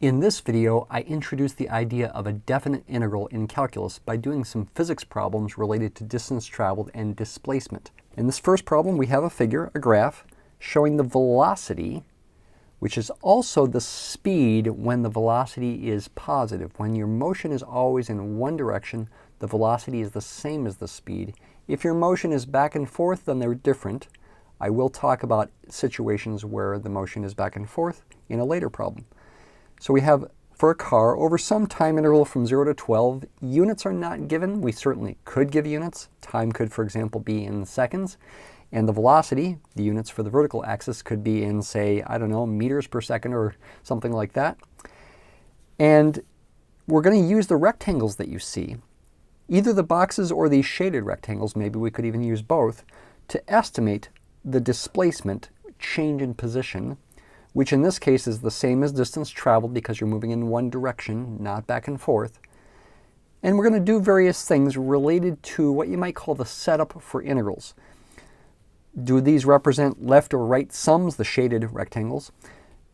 In this video, I introduced the idea of a definite integral in calculus by doing some physics problems related to distance traveled and displacement. In this first problem, we have a figure, a graph, showing the velocity, which is also the speed when the velocity is positive. When your motion is always in one direction, the velocity is the same as the speed. If your motion is back and forth, then they're different. I will talk about situations where the motion is back and forth in a later problem. So we have, for a car, over some time interval from 0 to 12, units are not given. We certainly could give units. Time could, for example, be in seconds. And the velocity, the units for the vertical axis, could be in, say, I don't know, meters per second or something like that. And we're going to use the rectangles that you see, either the boxes or these shaded rectangles, maybe we could even use both, to estimate the displacement, change in position, which in this case is the same as distance traveled because you're moving in one direction, not back and forth. And we're going to do various things related to what you might call the setup for integrals. Do these represent left or right sums, the shaded rectangles?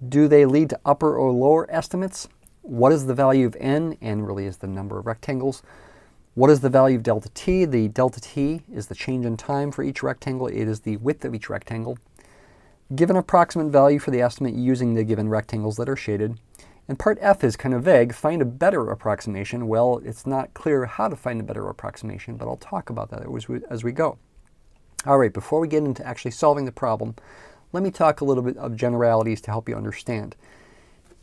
Do they lead to upper or lower estimates? What is the value of n? N really is the number of rectangles. What is the value of delta t? The delta t is the change in time for each rectangle. It is the width of each rectangle. Give an approximate value for the estimate using the given rectangles that are shaded. And part F is kind of vague. Find a better approximation. Well, it's not clear how to find a better approximation, but I'll talk about that as we go. All right, before we get into actually solving the problem, let me talk a little bit of generalities to help you understand.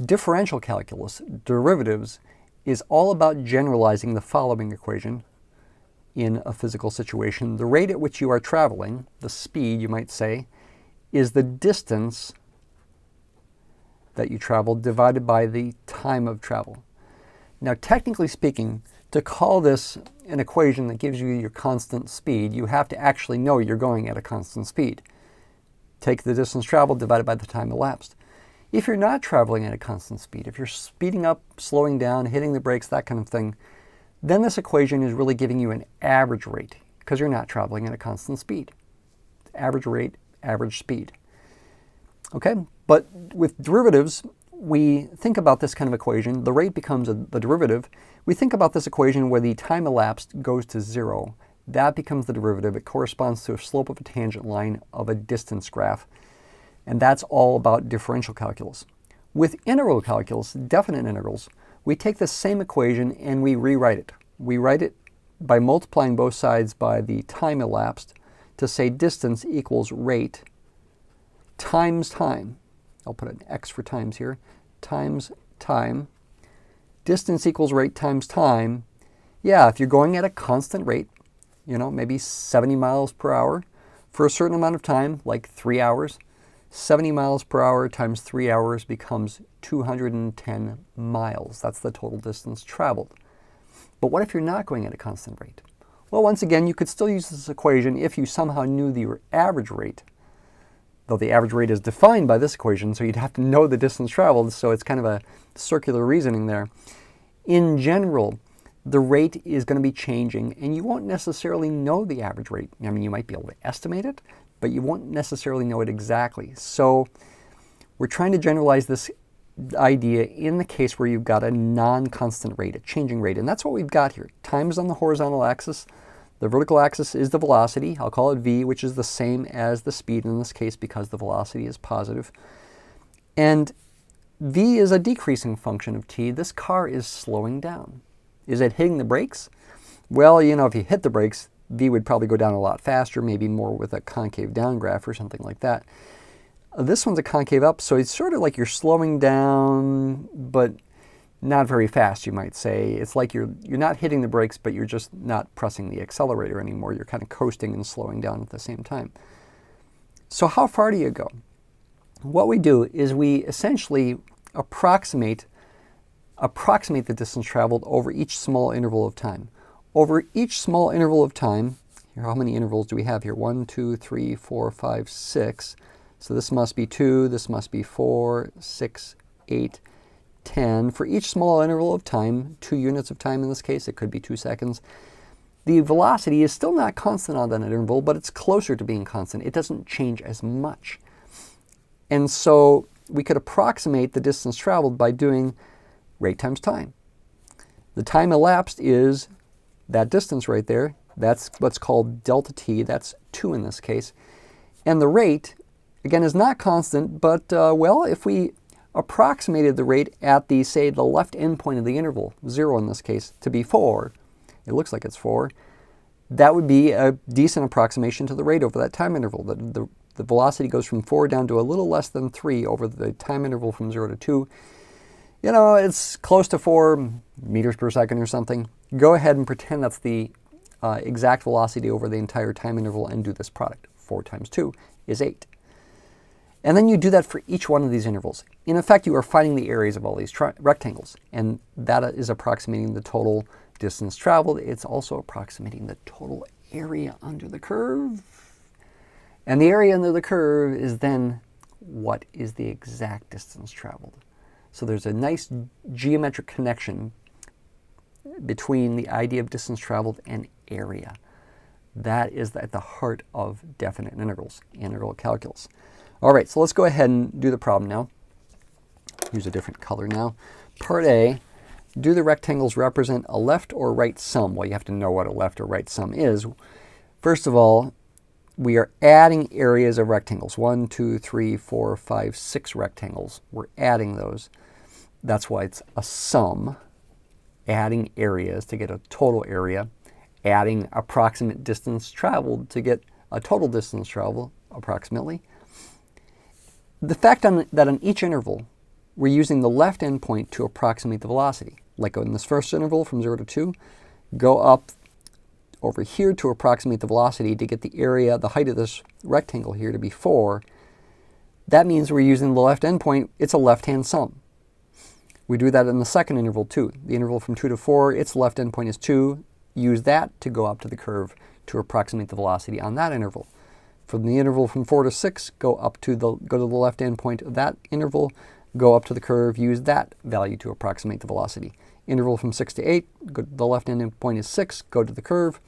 Differential calculus, derivatives, is all about generalizing the following equation in a physical situation. The rate at which you are traveling, the speed you might say, is the distance that you traveled divided by the time of travel. Now, technically speaking, to call this an equation that gives you your constant speed, you have to actually know you're going at a constant speed. Take the distance traveled divided by the time elapsed. If you're not traveling at a constant speed, if you're speeding up, slowing down, hitting the brakes, that kind of thing, then this equation is really giving you an average rate because you're not traveling at a constant speed. Average rate, average speed. Okay, but with derivatives, we think about this kind of equation. The rate becomes the derivative. We think about this equation where the time elapsed goes to 0. That becomes the derivative. It corresponds to a slope of a tangent line of a distance graph. And that's all about differential calculus. With integral calculus, definite integrals, we take the same equation and we rewrite it. We write it by multiplying both sides by the time elapsed to say distance equals rate times time. I'll put an X for times here. Times time. Distance equals rate times time. Yeah, if you're going at a constant rate, maybe 70 miles per hour for a certain amount of time, like 3 hours, 70 miles per hour times 3 hours becomes 210 miles. That's the total distance traveled. But what if you're not going at a constant rate? Well, once again, you could still use this equation if you somehow knew the average rate, though the average rate is defined by this equation, so you'd have to know the distance traveled, so it's kind of a circular reasoning there. In general, the rate is going to be changing, and you won't necessarily know the average rate. I mean, you might be able to estimate it, but you won't necessarily know it exactly. So we're trying to generalize this idea in the case where you've got a non-constant rate, a changing rate, and that's what we've got here. Time is on the horizontal axis. The vertical axis is the velocity. I'll call it v, which is the same as the speed in this case because the velocity is positive. And v is a decreasing function of t. This car is slowing down. Is it hitting the brakes? Well, if you hit the brakes, v would probably go down a lot faster, maybe more with a concave down graph or something like that. This one's a concave up, so it's sort of like you're slowing down, but not very fast, you might say. It's like you're not hitting the brakes, but you're just not pressing the accelerator anymore. You're kind of coasting and slowing down at the same time. So how far do you go? What we do is we essentially approximate the distance traveled over each small interval of time. Over each small interval of time, here, how many intervals do we have here? 1, 2, 3, 4, 5, 6. So this must be 2, this must be 4, 6, 8, 10. For each small interval of time, 2 units of time in this case, it could be 2 seconds, the velocity is still not constant on that interval, but it's closer to being constant. It doesn't change as much. And so we could approximate the distance traveled by doing rate times time. The time elapsed is that distance right there. That's what's called delta t. That's 2 in this case. And the rate, again, is not constant, but, well, if we approximated the rate at the, say, the left endpoint of the interval, 0 in this case, to be 4, it looks like it's 4, that would be a decent approximation to the rate over that time interval. The velocity goes from 4 down to a little less than 3 over the time interval from 0 to 2. You know, it's close to 4 meters per second or something. Go ahead and pretend that's the exact velocity over the entire time interval and do this product. 4 times 2 is 8. And then you do that for each one of these intervals. In effect, you are finding the areas of all these rectangles, and that is approximating the total distance traveled. It's also approximating the total area under the curve. And the area under the curve is then what is the exact distance traveled. So there's a nice geometric connection between the idea of distance traveled and area. That is at the heart of definite integrals, integral calculus. All right, so let's go ahead and do the problem now. Use a different color now. Part A, do the rectangles represent a left or right sum? Well, you have to know what a left or right sum is. First of all, we are adding areas of rectangles. 1, 2, 3, 4, 5, 6 rectangles. We're adding those. That's why it's a sum. Adding areas to get a total area. Adding approximate distance traveled to get a total distance traveled, approximately. The fact that on each interval, we're using the left endpoint to approximate the velocity. Like in this first interval from 0 to 2, go up over here to approximate the velocity to get the area, the height of this rectangle here to be 4. That means we're using the left endpoint. It's a left-hand sum. We do that in the second interval too. The interval from 2 to 4, its left endpoint is 2. Use that to go up to the curve to approximate the velocity on that interval. From the interval from 4 to 6, go to the left endpoint of that interval, go up to the curve, use that value to approximate the velocity. Interval from 6 to 8, the left endpoint is 6, go to the curve.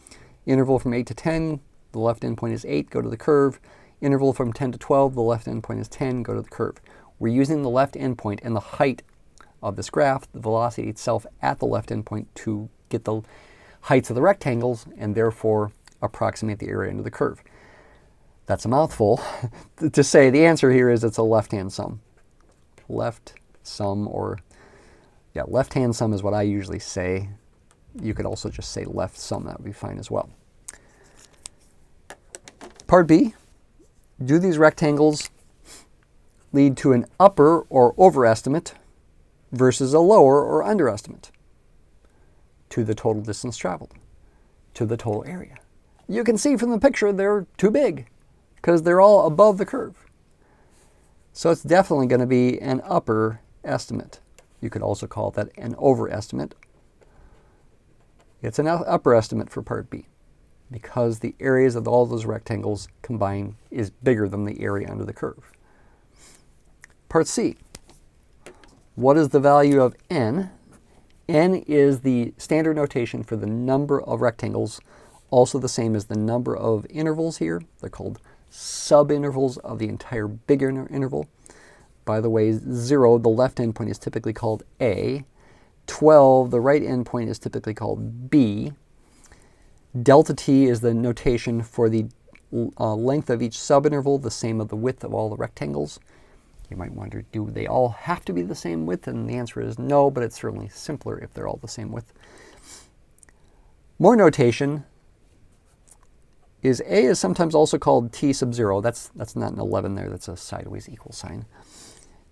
Interval from 8 to 10, the left endpoint is 8, go to the curve. Interval from 10 to 12, the left endpoint is 10, go to the curve. We're using the left endpoint and the height of this graph, the velocity itself at the left endpoint, to get the heights of the rectangles and therefore approximate the area under the curve. That's a mouthful. To say the answer here is it's a left-hand sum. Left sum, or yeah, left-hand sum is what I usually say. You could also just say left sum, that would be fine as well. Part B, do these rectangles lead to an upper or overestimate versus a lower or underestimate to the total distance traveled, to the total area? You can see from the picture they're too big because they're all above the curve. So it's definitely going to be an upper estimate. You could also call that an overestimate. It's an upper estimate for part B because the areas of all those rectangles combined is bigger than the area under the curve. Part C, what is the value of n? N is the standard notation for the number of rectangles, also the same as the number of intervals here. They're called subintervals of the entire big interval. By the way, 0, the left endpoint is typically called A. 12, the right endpoint is typically called B. Delta t is the notation for the length of each subinterval, the same of the width of all the rectangles. You might wonder, do they all have to be the same width? And the answer is no, but it's certainly simpler if they're all the same width. More notation is A is sometimes also called t sub 0. That's not an 11 there, that's a sideways equal sign.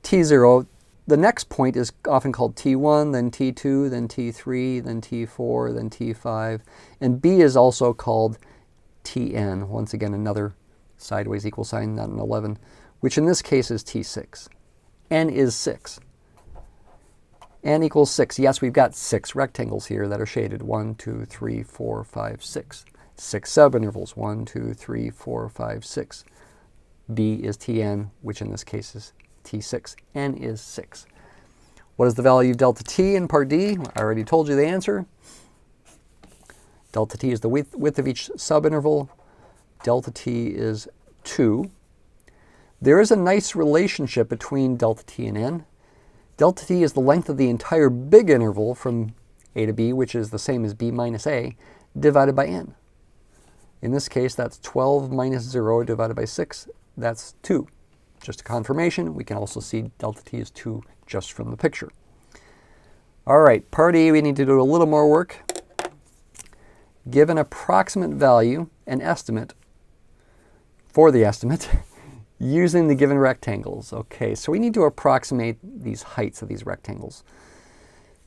T0, the next point is often called T1, then T2, then T3, then T4, then T5. And B is also called Tn, once again another sideways equal sign, not an 11, which in this case is T6. N is 6. N equals 6. Yes, we've got 6 rectangles here that are shaded. 1, 2, 3, 4, 5, 6. 6 subintervals. 1, 2, 3, 4, 5, 6. B is Tn, which in this case is T6. N is 6. What is the value of delta t in part D? I already told you the answer. Delta t is the width of each subinterval. Delta t is 2. There is a nice relationship between delta t and n. Delta t is the length of the entire big interval from a to b, which is the same as b minus a, divided by n. In this case, that's 12 minus 0 divided by 6. That's 2. Just a confirmation. We can also see delta t is 2 just from the picture. All right, part E, we need to do a little more work. Give an approximate value, an estimate, for the estimate, using the given rectangles. Okay, so we need to approximate these heights of these rectangles.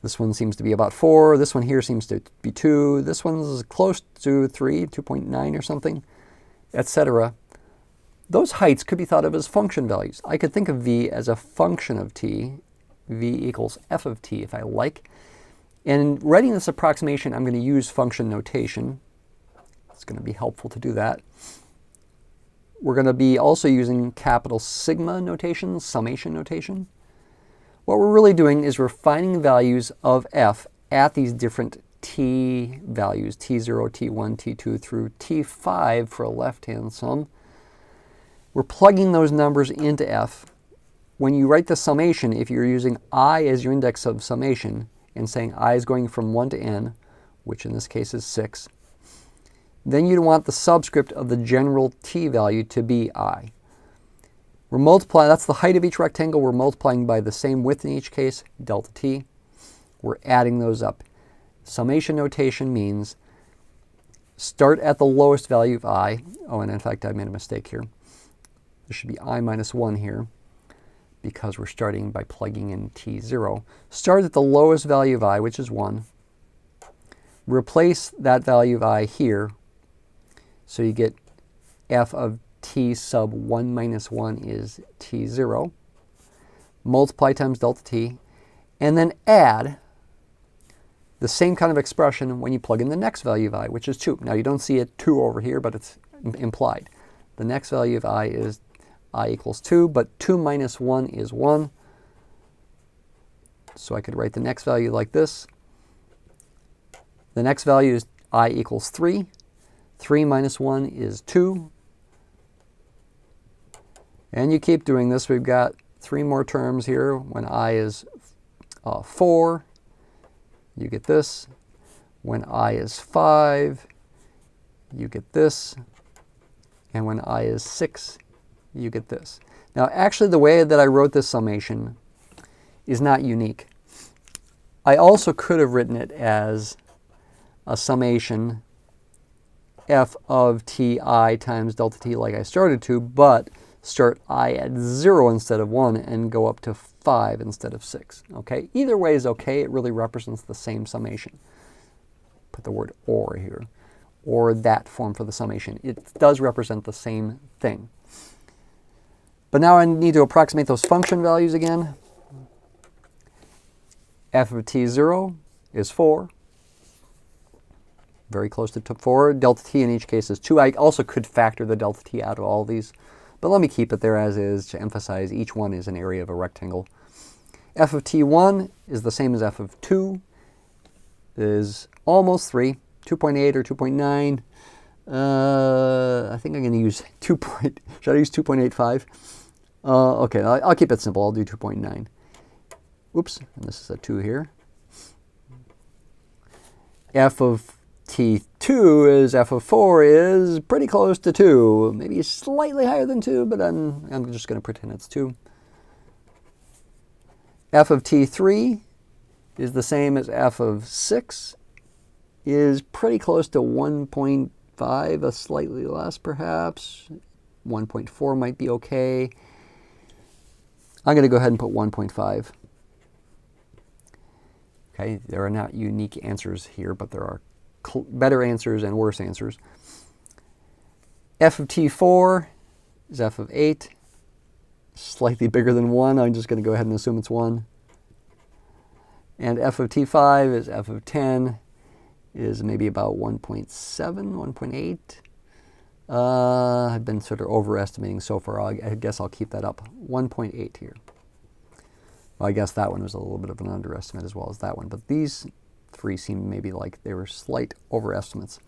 This one seems to be about 4. This one here seems to be 2. This one's close to 3, 2.9 or something, etc. Those heights could be thought of as function values. I could think of v as a function of t. V equals f of t if I like. And in writing this approximation, I'm going to use function notation. It's going to be helpful to do that. We're going to be also using capital sigma notation, summation notation. What we're really doing is we're finding values of f at these different t values, t0, t1, t2 through t5 for a left-hand sum. We're plugging those numbers into f. When you write the summation, if you're using I as your index of summation and saying I is going from 1 to n, which in this case is 6, then you'd want the subscript of the general t value to be I. We're multiplying, that's the height of each rectangle. We're multiplying by the same width in each case, delta t. We're adding those up. Summation notation means start at the lowest value of I. Oh, and in fact, I made a mistake here. There should be I minus 1 here, because we're starting by plugging in t0. Start at the lowest value of I, which is 1. Replace that value of I here, so you get f of t sub 1 minus 1 is t0. Multiply times delta t, and then add the same kind of expression when you plug in the next value of I, which is 2. Now you don't see a 2 over here, but it's implied. The next value of I is I equals 2, but 2 minus 1 is 1. So I could write the next value like this. The next value is I equals 3. 3 minus 1 is 2. And you keep doing this. We've got 3 more terms here. When I is 4, you get this. When I is 5, you get this. And when I is 6, you get this. Now, actually, the way that I wrote this summation is not unique. I also could have written it as a summation f of ti times delta t like I started to, but start I at 0 instead of 1 and go up to 5 instead of 6. Okay? Either way is okay. It really represents the same summation. Put the word or here, or that form for the summation. It does represent the same thing. But now I need to approximate those function values again. F of t0 is 4. Very close to 4. Delta t in each case is 2. I also could factor the delta t out of all of these, but let me keep it there as is to emphasize each one is an area of a rectangle. F of t1 is the same as f of 2, is almost 3, 2.8 or 2.9. I think I'm going to use should I use 2.85? Okay, I'll keep it simple. I'll do 2.9. Oops, and this is a 2 here. F of t2 is f of 4 is pretty close to 2. Maybe slightly higher than 2, but I'm just going to pretend it's 2. F of t3 is the same as f of 6, is pretty close to 1.5, a slightly less perhaps. 1.4 might be okay. I'm going to go ahead and put 1.5. Okay, there are not unique answers here, but there are better answers and worse answers. F of t4 is f of 8, slightly bigger than 1. I'm just going to go ahead and assume it's 1. And f of t5 is f of 10, is maybe about 1.7, 1.8. I've been sort of overestimating so far. I guess I'll keep that up. 1.8 here. Well, I guess that one was a little bit of an underestimate as well as that one. But these 3 seem maybe like they were slight overestimates.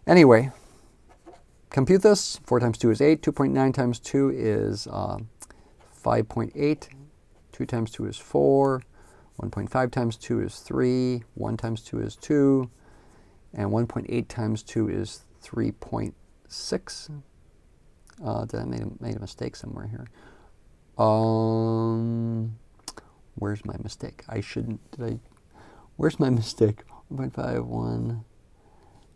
Anyway, compute this. 4 times 2 is 8. 2.9 times 2 is 5.8. 2 times 2 is 4. 1.5 times 2 is 3. 1 times 2 is 2. And 1.8 times 2 is 3.6. Did I made a mistake somewhere here? Where's my mistake? I shouldn't. Where's my mistake? 1.5, 1.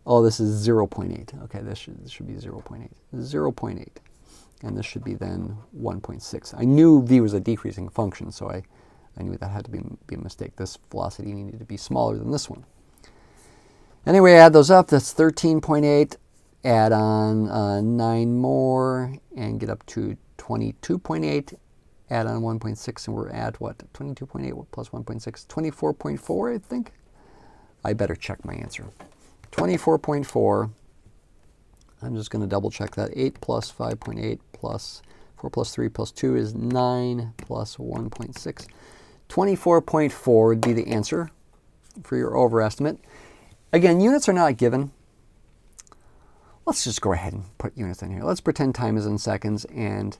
Oh, this is 0.8. Okay, this should be 0.8. 0.8. And this should be then 1.6. I knew v was a decreasing function, so I knew that had to be a mistake. This velocity needed to be smaller than this one. Anyway, add those up. That's 13.8. Add on 9 more and get up to 22.8. Add on 1.6 and we're at what? 22.8 plus 1.6, 24.4, I think. I better check my answer. 24.4. I'm just going to double check that. 8 plus 5.8 plus 4 plus 3 plus 2 is 9 plus 1.6. 24.4 would be the answer for your overestimate. Again, units are not given. Let's just go ahead and put units in here. Let's pretend time is in seconds and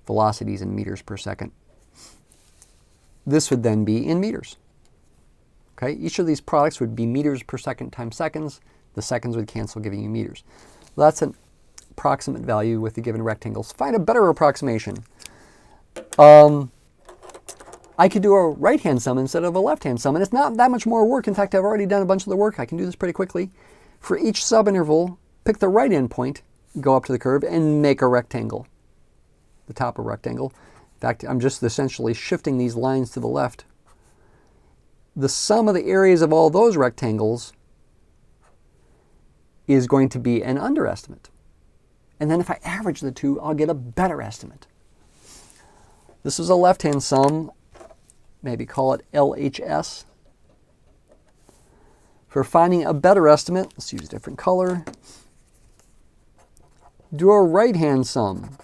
velocities in meters per second. This would then be in meters. Okay, each of these products would be meters per second times seconds. The seconds would cancel, giving you meters. Well, that's an approximate value with the given rectangles. Find a better approximation. I could do a right-hand sum instead of a left-hand sum, and it's not that much more work. In fact, I've already done a bunch of the work. I can do this pretty quickly. For each subinterval, pick the right endpoint, go up to the curve, and make a rectangle, the top of a rectangle. In fact, I'm just essentially shifting these lines to the left. The sum of the areas of all those rectangles is going to be an underestimate. And then if I average the two, I'll get a better estimate. This is a left-hand sum. Maybe call it LHS. For finding a better estimate, let's use a different color. Do a right-hand sum.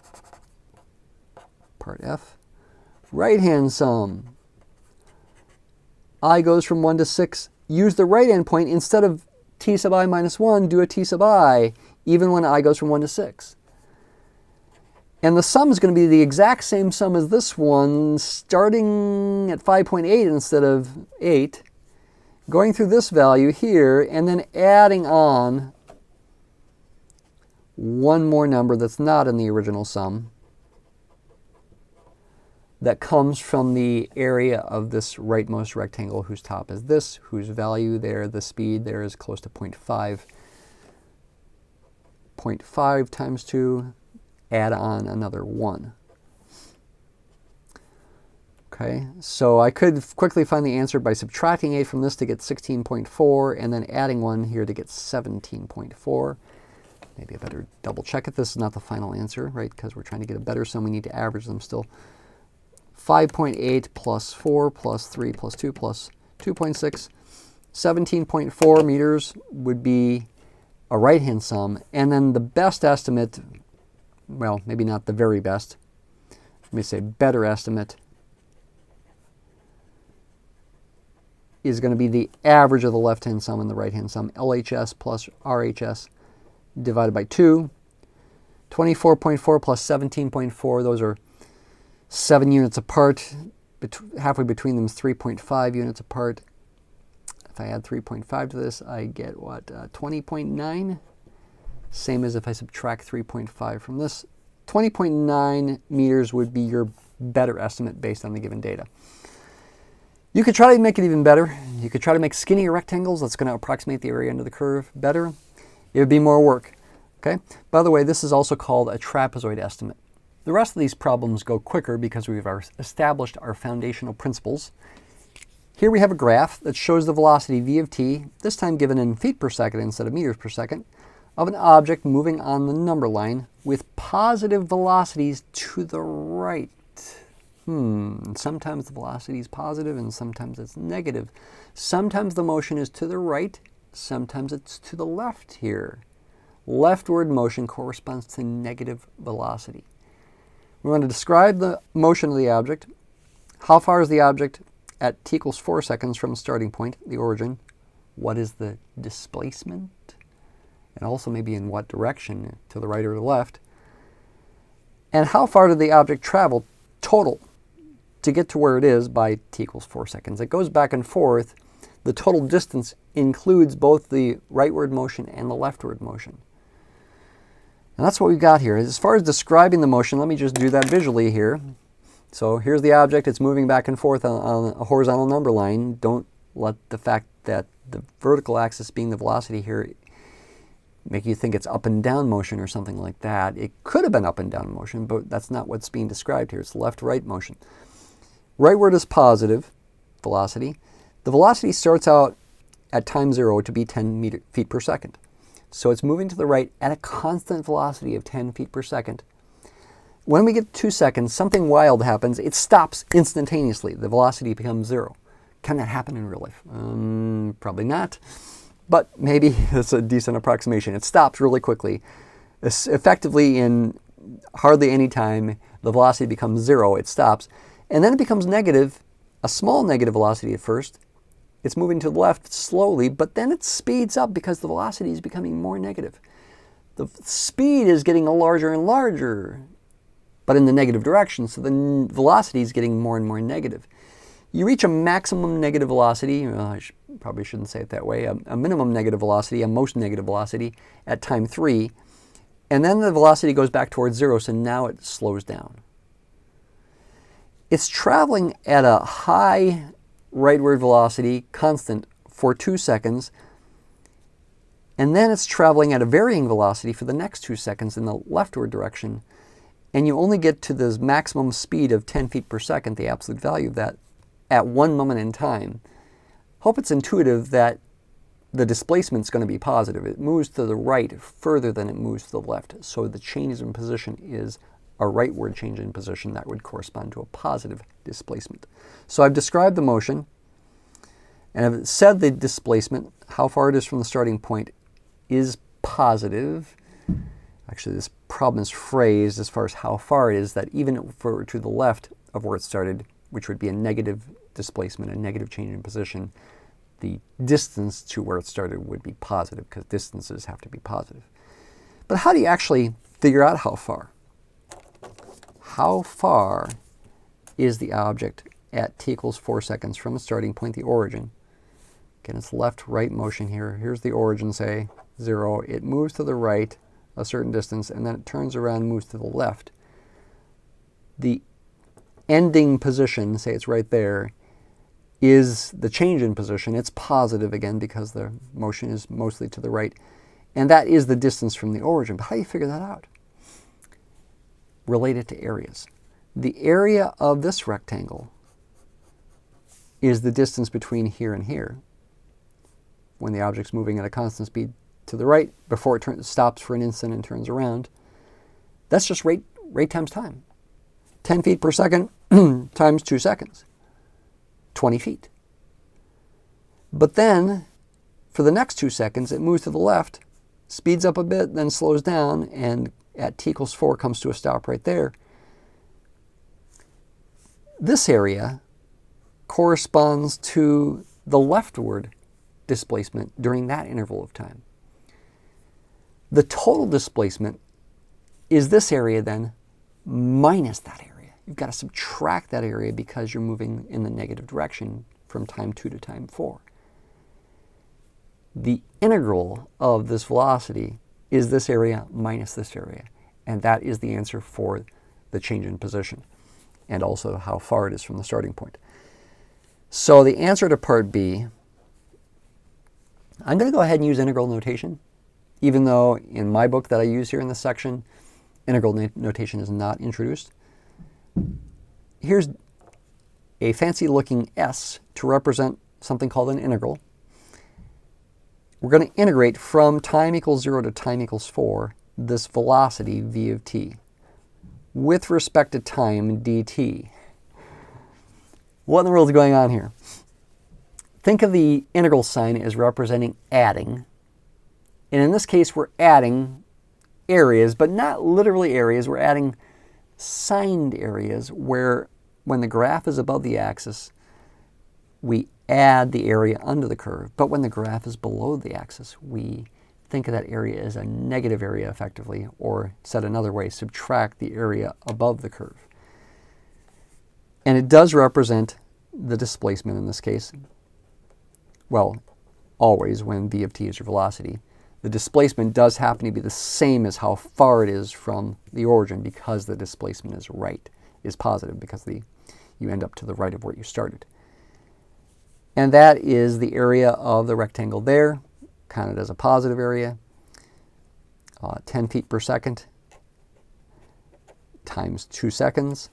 Part F. Right-hand sum. I goes from 1 to 6. Use the right endpoint. Instead of t sub I minus 1, do a t sub I, even when I goes from 1 to 6. And the sum is going to be the exact same sum as this one, starting at 5.8 instead of 8, going through this value here, and then adding on one more number that's not in the original sum that comes from the area of this rightmost rectangle whose top is this, whose value there, the speed there is close to 0.5. 0.5 times 2, add on another 1. Okay, so I could quickly find the answer by subtracting 8 from this to get 16.4 and then adding 1 here to get 17.4. Maybe I better double check it. This is not the final answer, right? Because we're trying to get a better sum. We need to average them still. 5.8 plus 4 plus 3 plus 2 plus 2.6. 17.4 meters would be a right-hand sum. And then the best estimate, well, maybe not the very best. Let me say better estimate is going to be the average of the left-hand sum and the right-hand sum. LHS plus RHS divided by 2. 24.4 plus 17.4, those are 7 units apart. Halfway between them is 3.5 units apart. If I add 3.5 to this, I get what? 20.9? Same as if I subtract 3.5 from this. 20.9 meters would be your better estimate based on the given data. You could try to make it even better. You could try to make skinnier rectangles that's going to approximate the area under the curve better. It would be more work. Okay? By the way, this is also called a trapezoid estimate. The rest of these problems go quicker because we've established our foundational principles. Here we have a graph that shows the velocity v of t, this time given in feet per second instead of meters per second, of an object moving on the number line with positive velocities to the right. Sometimes the velocity is positive and sometimes it's negative. Sometimes the motion is to the right, sometimes it's to the left here. Leftward motion corresponds to negative velocity. We want to describe the motion of the object. How far is the object at t equals 4 seconds from the starting point, the origin? What is the displacement? And also maybe in what direction, to the right or the left? And how far did the object travel total to get to where it is by t equals 4 seconds. It goes back and forth. The total distance includes both the rightward motion and the leftward motion. And that's what we've got here. As far as describing the motion, let me just do that visually here. So here's the object. It's moving back and forth on a horizontal number line. Don't let the fact that the vertical axis being the velocity here make you think it's up and down motion or something like that. It could have been up and down motion, but that's not what's being described here. It's left-right motion. Rightward is positive velocity. The velocity starts out at time 0 to be 10 feet per second. So it's moving to the right at a constant velocity of 10 feet per second. When we get 2 seconds, something wild happens. It stops instantaneously. The velocity becomes 0. Can that happen in real life? Probably not. But maybe it's a decent approximation. It stops really quickly. Effectively, in hardly any time, the velocity becomes 0. It stops. And then it becomes negative, a small negative velocity at first. It's moving to the left slowly, but then it speeds up because the velocity is becoming more negative. The speed is getting larger and larger, but in the negative direction, so the velocity is getting more and more negative. You reach a maximum negative velocity, probably shouldn't say it that way, a minimum negative velocity, a most negative velocity at time 3, and then the velocity goes back towards 0, so now it slows down. It's traveling at a high rightward velocity, constant, for 2 seconds, and then it's traveling at a varying velocity for the next 2 seconds in the leftward direction, and you only get to the maximum speed of 10 feet per second, the absolute value of that, at one moment in time. Hope it's intuitive that the displacement is going to be positive. It moves to the right further than it moves to the left, so the change in position is a rightward change in position. That would correspond to a positive displacement. So I've described the motion, and I've said the displacement, how far it is from the starting point, is positive. Actually, this problem is phrased as far as how far it is, that even if it were to the left of where it started, which would be a negative displacement, a negative change in position, the distance to where it started would be positive, because distances have to be positive. But how do you actually figure out how far? How far is the object at t equals 4 seconds from the starting point, the origin? Again, it's left-right motion here. Here's the origin, say, 0. It moves to the right a certain distance, and then it turns around and moves to the left. The ending position, say it's right there, is the change in position. It's positive again because the motion is mostly to the right. And that is the distance from the origin. But how do you figure that out? Relate it to areas. The area of this rectangle is the distance between here and here. When the object's moving at a constant speed to the right, before it stops for an instant and turns around, that's just rate times time. 10 feet per second times 2 seconds. 20 feet. But then, for the next 2 seconds, it moves to the left, speeds up a bit, then slows down, and at t equals 4 comes to a stop right there. This area corresponds to the leftward displacement during that interval of time. The total displacement is this area then minus that area. You've got to subtract that area because you're moving in the negative direction from time 2 to time 4. The integral of this velocity is this area minus this area, and that is the answer for the change in position and also how far it is from the starting point. So the answer to part B, I'm going to go ahead and use integral notation, even though in my book that I use here in this section, integral notation is not introduced. Here's a fancy looking S to represent something called an integral. We're going to integrate from time equals 0 to time equals 4 this velocity v of t with respect to time dt. What in the world is going on here? Think of the integral sign as representing adding. And in this case, we're adding areas, but not literally areas. We're adding signed areas where when the graph is above the axis, we add the area under the curve. But when the graph is below the axis, we think of that area as a negative area effectively, or said another way, subtract the area above the curve. And it does represent the displacement in this case. Well, always when v of t is your velocity. The displacement does happen to be the same as how far it is from the origin, because the displacement is positive, because you end up to the right of where you started. And that is the area of the rectangle there, counted as a positive area, 10 feet per second times 2 seconds.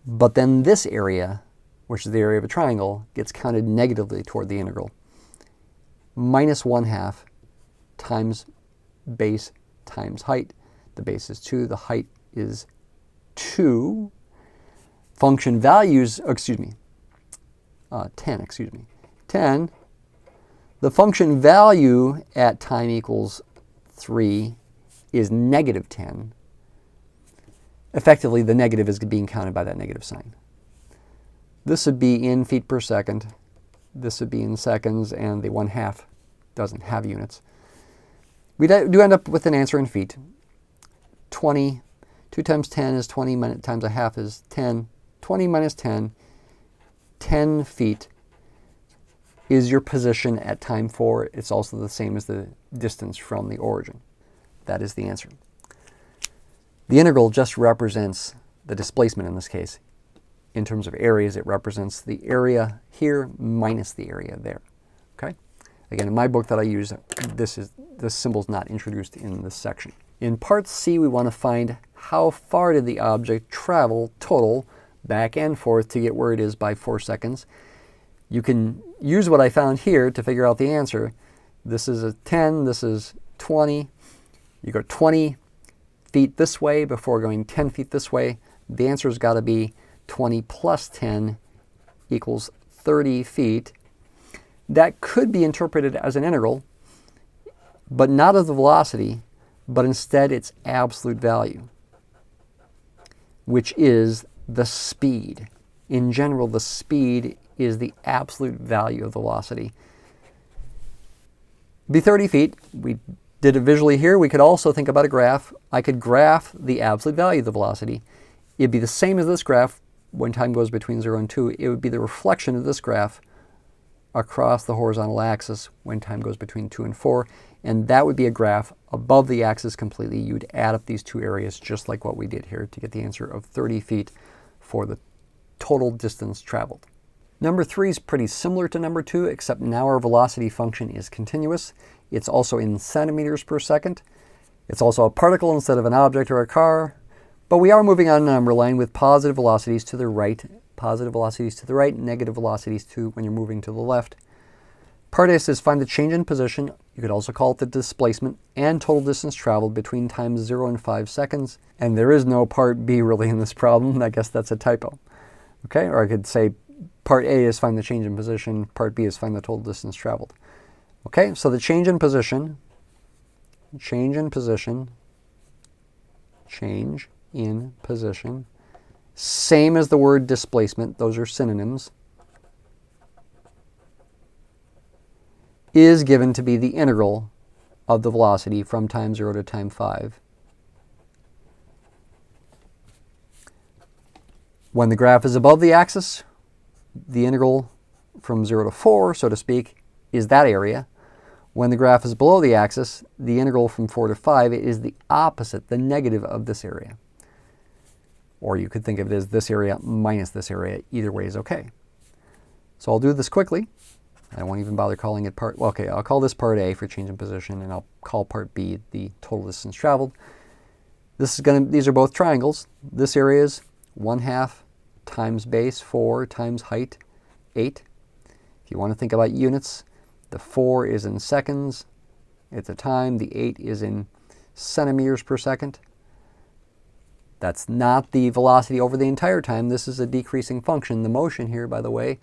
But then this area, which is the area of a triangle, gets counted negatively toward the integral. Minus 1/2 times base times height. The base is 2, the height is 2. Function values, 10. The function value at time equals 3 is negative 10. Effectively, the negative is being counted by that negative sign. This would be in feet per second. This would be in seconds, and the 1/2 doesn't have units. We do end up with an answer in feet. 20. 2 times 10 is 20, times 1/2 is 10. 20 minus 10, 10 feet is your position at time 4. It's also the same as the distance from the origin. That is the answer. The integral just represents the displacement in this case. In terms of areas, it represents the area here minus the area there. Okay? Again, in my book that I use, this symbol's not introduced in this section. In part C, we want to find how far did the object travel total back and forth to get where it is by 4 seconds. You can use what I found here to figure out the answer. This is a 10, this is 20. You go 20 feet this way before going 10 feet this way. The answer's got to be 20 plus 10 equals 30 feet. That could be interpreted as an integral, but not of the velocity, but instead its absolute value, which is the speed. In general, the speed is the absolute value of the velocity. It'd be 30 feet. We did it visually here. We could also think about a graph. I could graph the absolute value of the velocity. It'd be the same as this graph when time goes between 0 and 2. It would be the reflection of this graph across the horizontal axis when time goes between 2 and 4. And that would be a graph above the axis completely. You'd add up these two areas just like what we did here to get the answer of 30 feet for the total distance traveled. Number 3 is pretty similar to number 2, except now our velocity function is continuous. It's also in centimeters per second. It's also a particle instead of an object or a car. But we are moving on a number line with positive velocities to the right, negative velocities when you're moving to the left. Part A says find the change in position. You could also call it the displacement and total distance traveled between times 0 and 5 seconds. And there is no part B really in this problem. I guess that's a typo. Okay, or I could say part A is find the change in position, part B is find the total distance traveled. Okay, so the change in position, same as the word displacement, those are synonyms, is given to be the integral of the velocity from time 0 to time 5. When the graph is above the axis, the integral from 0 to 4, so to speak, is that area. When the graph is below the axis, the integral from 4 to 5 is the opposite, the negative of this area. Or you could think of it as this area minus this area. Either way is okay. So I'll do this quickly. I won't even bother calling it part, well, okay, I'll call this part A for change in position, and I'll call part B the total distance traveled. These are both triangles. This area is 1/2 times base 4 times height 8. If you want to think about units, the 4 is in seconds. It's a time. The 8 is in centimeters per second. That's not the velocity over the entire time. This is a decreasing function. The motion here, by the way,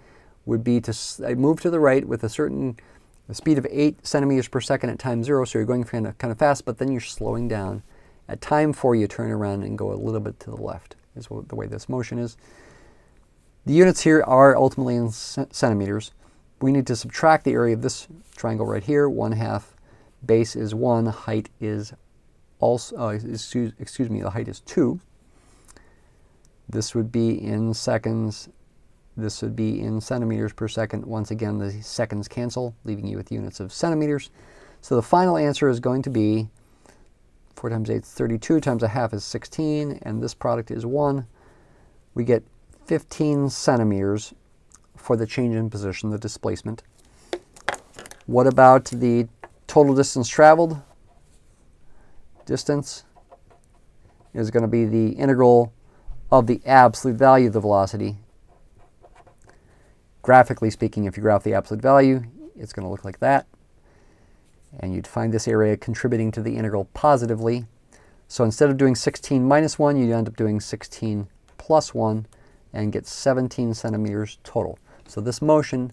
would be to move to the right with a speed of 8 centimeters per second at time 0, so you're going kind of fast, but then you're slowing down. At time 4, you turn around and go a little bit to the left, is the way this motion is. The units here are ultimately in centimeters. We need to subtract the area of this triangle right here. 1/2 base is 1, height is also, the height is 2. This would be in seconds. This would be in centimeters per second. Once again, the seconds cancel, leaving you with units of centimeters. So the final answer is going to be 4 times 8 is 32, times a half is 16, and this product is 1. We get 15 centimeters for the change in position, the displacement. What about the total distance traveled? Distance is going to be the integral of the absolute value of the velocity. Graphically speaking, if you graph the absolute value, it's going to look like that. And you'd find this area contributing to the integral positively. So instead of doing 16 minus 1, you end up doing 16 plus 1 and get 17 centimeters total. So this motion,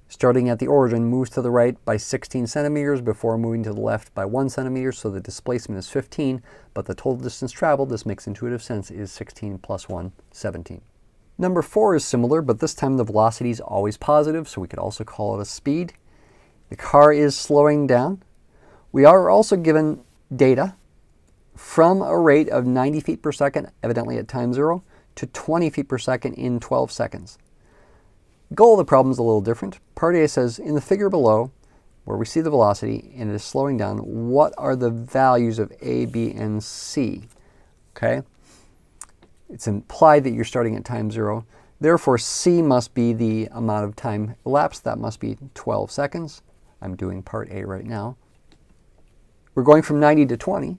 starting at the origin, moves to the right by 16 centimeters before moving to the left by 1 centimeter. So the displacement is 15, but the total distance traveled, this makes intuitive sense, is 16 plus 1, 17. Number 4 is similar, but this time the velocity is always positive, so we could also call it a speed. The car is slowing down. We are also given data from a rate of 90 feet per second, evidently at time 0, to 20 feet per second in 12 seconds. The goal of the problem is a little different. Part A says, in the figure below, where we see the velocity and it is slowing down, what are the values of A, B, and C? Okay? It's implied that you're starting at time 0. Therefore, C must be the amount of time elapsed. That must be 12 seconds. I'm doing part A right now. We're going from 90 to 20.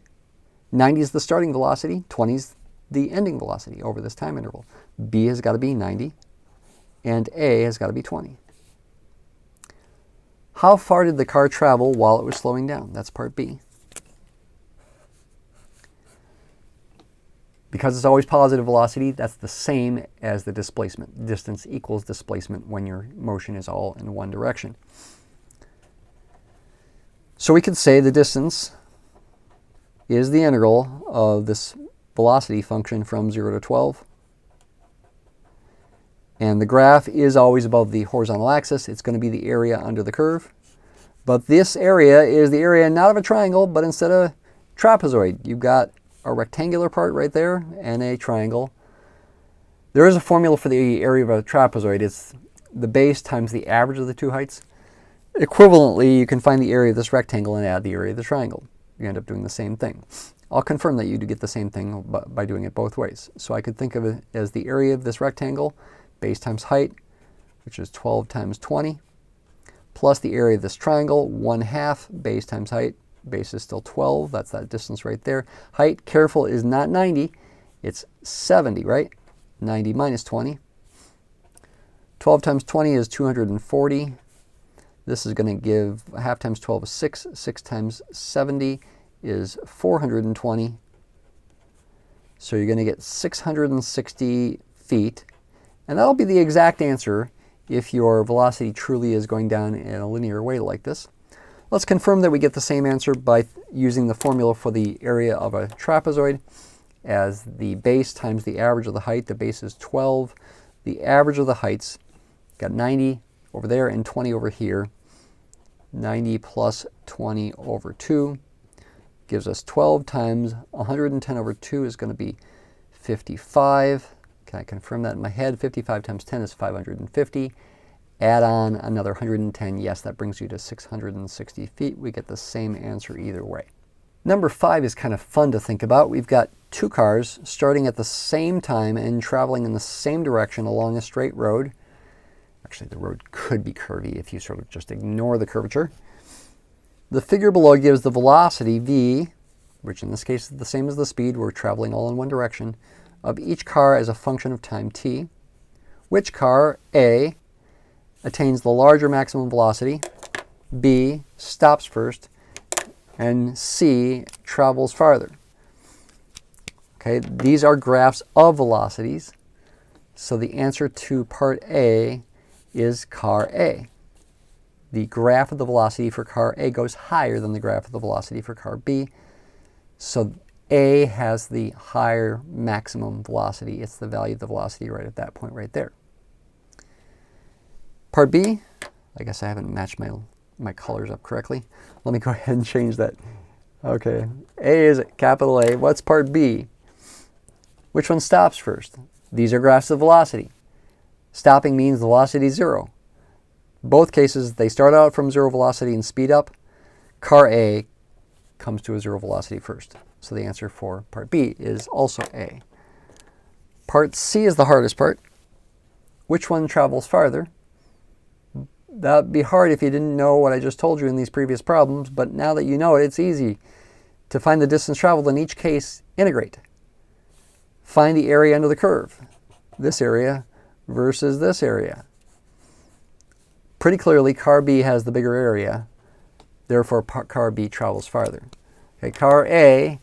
90 is the starting velocity. 20 is the ending velocity over this time interval. B has got to be 90, and A has got to be 20. How far did the car travel while it was slowing down? That's part B. Because it's always positive velocity, that's the same as the displacement. Distance equals displacement when your motion is all in one direction. So we could say the distance is the integral of this velocity function from 0 to 12. And the graph is always above the horizontal axis. It's going to be the area under the curve. But this area is the area not of a triangle, but instead of trapezoid. You've got a rectangular part right there and a triangle. There is a formula for the area of a trapezoid. It's the base times the average of the two heights. Equivalently, you can find the area of this rectangle and add the area of the triangle. You end up doing the same thing. I'll confirm that you do get the same thing by doing it both ways. So I could think of it as the area of this rectangle, base times height, which is 12 times 20, plus the area of this triangle, 1/2 base times height. Base is still 12. That's that distance right there. Height, careful, is not 90. It's 70, right? 90 minus 20. 12 times 20 is 240. This is going to give 1/2 times 12 is 6. 6 times 70 is 420. So you're going to get 660 feet. And that'll be the exact answer if your velocity truly is going down in a linear way like this. Let's confirm that we get the same answer by using the formula for the area of a trapezoid as the base times the average of the height. The base is 12. The average of the heights, got 90 over there and 20 over here. 90 plus 20 over 2 gives us 12 times 110 over 2 is going to be 55. Can I confirm that in my head? 55 times 10 is 550. Add on another 110. Yes, that brings you to 660 feet. We get the same answer either way. Number 5 is kind of fun to think about. We've got two cars starting at the same time and traveling in the same direction along a straight road. Actually, the road could be curvy if you sort of just ignore the curvature. The figure below gives the velocity v, which in this case is the same as the speed, we're traveling all in one direction, of each car as a function of time t. Which car, A, attains the larger maximum velocity, B, stops first, and C, travels farther. Okay, these are graphs of velocities. So the answer to part A is car A. The graph of the velocity for car A goes higher than the graph of the velocity for car B. So A has the higher maximum velocity. It's the value of the velocity right at that point right there. Part B, I guess I haven't matched my colors up correctly. Let me go ahead and change that. Okay, A is capital A. What's part B? Which one stops first? These are graphs of velocity. Stopping means velocity 0. Both cases, they start out from 0 velocity and speed up. Car A comes to a 0 velocity first. So the answer for part B is also A. Part C is the hardest part. Which one travels farther? That would be hard if you didn't know what I just told you in these previous problems, but now that you know it, it's easy. To find the distance traveled in each case, integrate. Find the area under the curve. This area versus this area. Pretty clearly, car B has the bigger area. Therefore, car B travels farther. Okay, car A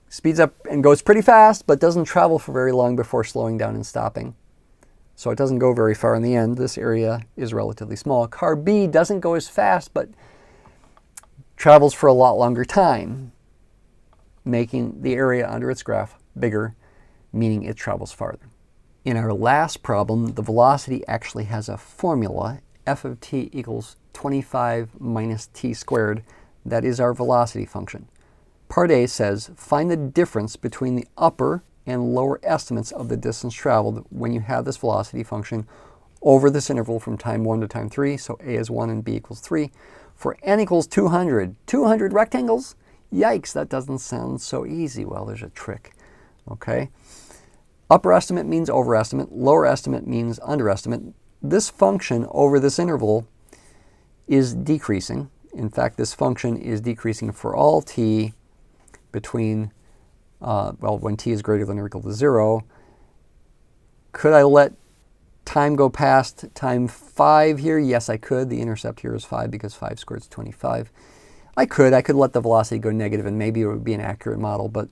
speeds up and goes pretty fast, but doesn't travel for very long before slowing down and stopping. So it doesn't go very far in the end. This area is relatively small. Car B doesn't go as fast, but travels for a lot longer time, making the area under its graph bigger, meaning it travels farther. In our last problem, the velocity actually has a formula, f of t equals 25 minus t squared. That is our velocity function. Part A says, find the difference between the upper and lower estimates of the distance traveled when you have this velocity function over this interval from time 1 to time 3, so A is 1 and B equals 3, for n equals 200. 200 rectangles? Yikes, that doesn't sound so easy. Well, there's a trick. Okay. Upper estimate means overestimate. Lower estimate means underestimate. This function over this interval is decreasing. In fact, this function is decreasing for all t between, when t is greater than or equal to 0. Could I let time go past time 5 here? Yes, I could. The intercept here is 5 because 5 squared is 25. I could let the velocity go negative and maybe it would be an accurate model, but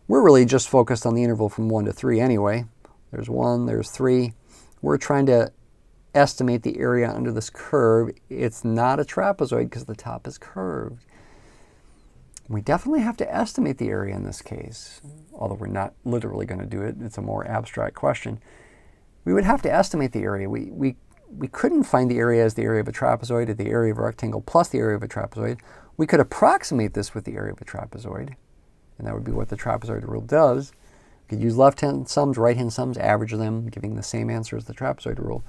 we're really just focused on the interval from 1 to 3 anyway. There's 1, there's 3. We're trying to estimate the area under this curve. It's not a trapezoid because the top is curved. We definitely have to estimate the area in this case, although we're not literally going to do it. It's a more abstract question. We would have to estimate the area. We couldn't find the area as the area of a trapezoid or the area of a rectangle plus the area of a trapezoid. We could approximate this with the area of a trapezoid, and that would be what the trapezoid rule does. We could use left-hand sums, right-hand sums, average them, giving the same answer as the trapezoid rule.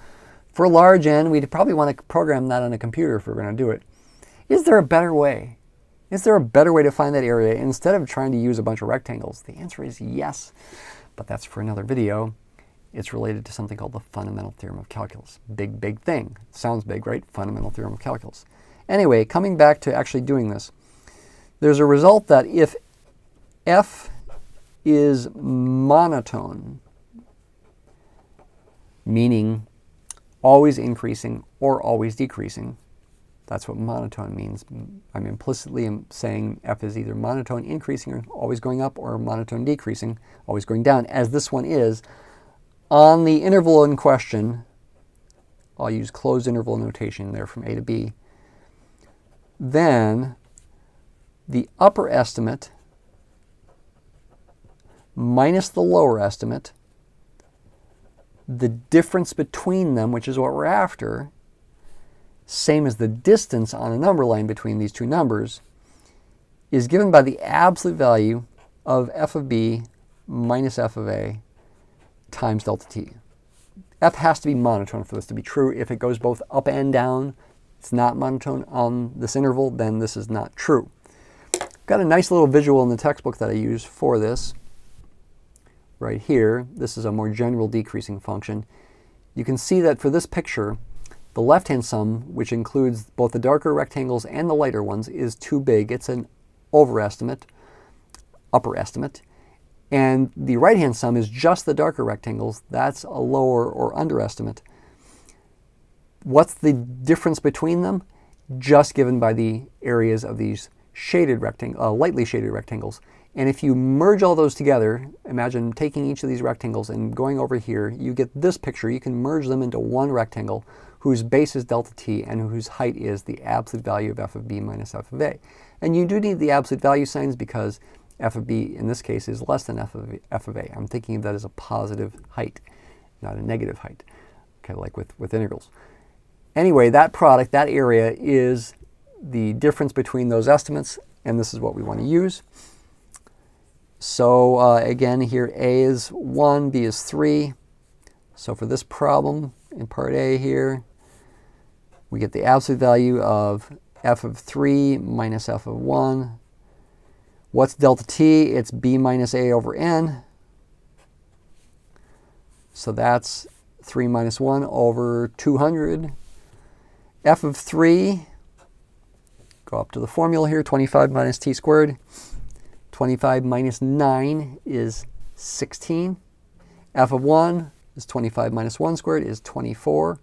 For large n, we'd probably want to program that on a computer if we're going to do it. Is there a better way? Is there a better way to find that area instead of trying to use a bunch of rectangles? The answer is yes, but that's for another video. It's related to something called the fundamental theorem of calculus. Big, big thing. Sounds big, right? Fundamental theorem of calculus. Anyway, coming back to actually doing this, there's a result that if f is monotone, meaning always increasing or always decreasing, that's what monotone means. I'm implicitly saying f is either monotone increasing or always going up, or monotone decreasing, always going down, as this one is. On the interval in question, I'll use closed interval notation there from A to B, then the upper estimate minus the lower estimate, the difference between them, which is what we're after, same as the distance on a number line between these two numbers, is given by the absolute value of f of b minus f of a times delta t. F has to be monotone for this to be true. If it goes both up and down, it's not monotone on this interval, then this is not true. Got a nice little visual in the textbook that I use for this. Right here, this is a more general decreasing function. You can see that for this picture, the left-hand sum, which includes both the darker rectangles and the lighter ones, is too big. It's an overestimate, upper estimate. And the right-hand sum is just the darker rectangles. That's a lower or underestimate. What's the difference between them? Just given by the areas of these shaded lightly shaded rectangles. And if you merge all those together, imagine taking each of these rectangles and going over here, you get this picture. You can merge them into one rectangle whose base is delta t and whose height is the absolute value of f of b minus f of a. And you do need the absolute value signs because f of b in this case is less than f of a. I'm thinking of that as a positive height, not a negative height, okay, like with integrals. Anyway, that product, that area, is the difference between those estimates, and this is what we want to use. So again, here A is 1, B is 3. So for this problem in part A here, we get the absolute value of f of 3 minus f of 1. What's delta t? It's b minus a over n. So that's 3 minus 1 over 200. F of 3, go up to the formula here, 25 minus t squared. 25 minus 9 is 16. F of 1 is 25 minus 1 squared is 24.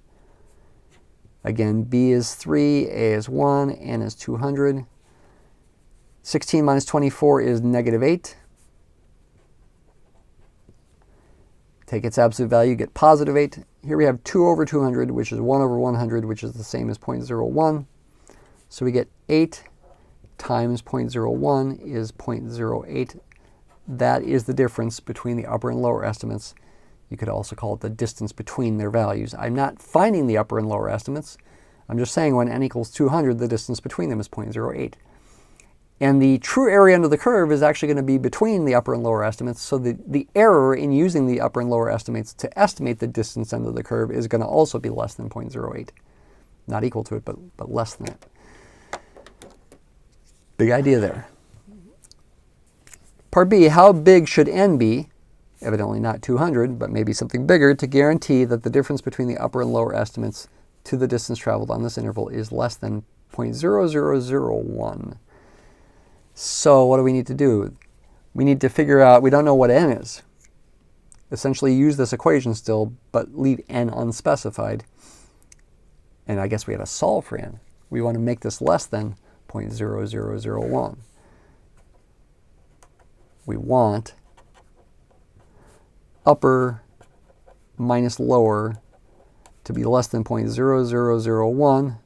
Again, b is 3, a is 1, n is 200. 16 minus 24 is negative 8. Take its absolute value, get positive 8. Here we have 2 over 200, which is 1 over 100, which is the same as 0.01. So we get 8 times 0.01 is 0.08. That is the difference between the upper and lower estimates. You could also call it the distance between their values. I'm not finding the upper and lower estimates. I'm just saying when n equals 200, the distance between them is 0.08. And the true area under the curve is actually going to be between the upper and lower estimates. So the error in using the upper and lower estimates to estimate the distance under the curve is going to also be less than 0.08. Not equal to it, but less than it. Big idea there. Part B, how big should n be? Evidently not 200, but maybe something bigger, to guarantee that the difference between the upper and lower estimates to the distance traveled on this interval is less than 0.0001. So what do we need to do? We need to figure out, we don't know what n is. Essentially use this equation still, but leave n unspecified. And I guess we have to solve for n. We want to make this less than 0.0001. We want upper minus lower to be less than 0.0001.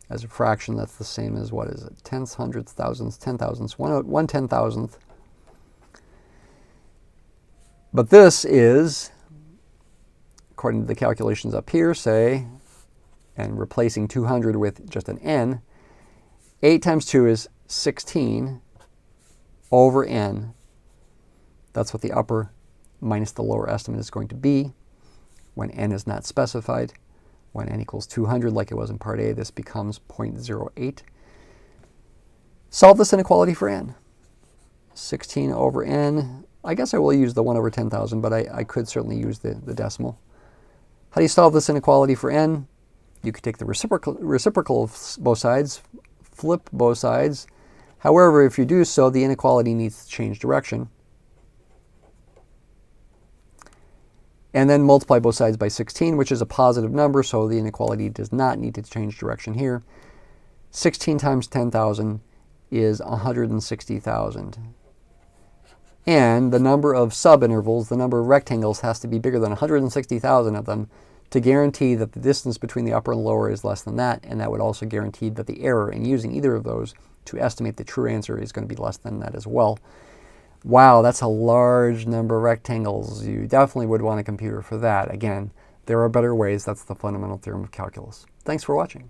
As a fraction, that's the same as, what is it, tenths, hundredths, thousandths, 10,000ths, 1/10,000th. But this is, according to the calculations up here, say, and replacing 200 with just an n, 8 times 2 is 16 over n. That's what the upper minus the lower estimate is going to be when n is not specified. When n equals 200, like it was in part A, this becomes 0.08. Solve this inequality for n. 16 over n. I guess I will use the 1 over 10,000, but I could certainly use the decimal. How do you solve this inequality for n? You could take the reciprocal of both sides, flip both sides. However, if you do so, the inequality needs to change direction. And then multiply both sides by 16, which is a positive number, so the inequality does not need to change direction here. 16 times 10,000 is 160,000. And the number of subintervals, the number of rectangles, has to be bigger than 160,000 of them to guarantee that the distance between the upper and lower is less than that, and that would also guarantee that the error in using either of those to estimate the true answer is going to be less than that as well. Wow, that's a large number of rectangles. You definitely would want a computer for that. Again, there are better ways. That's the fundamental theorem of calculus. Thanks for watching.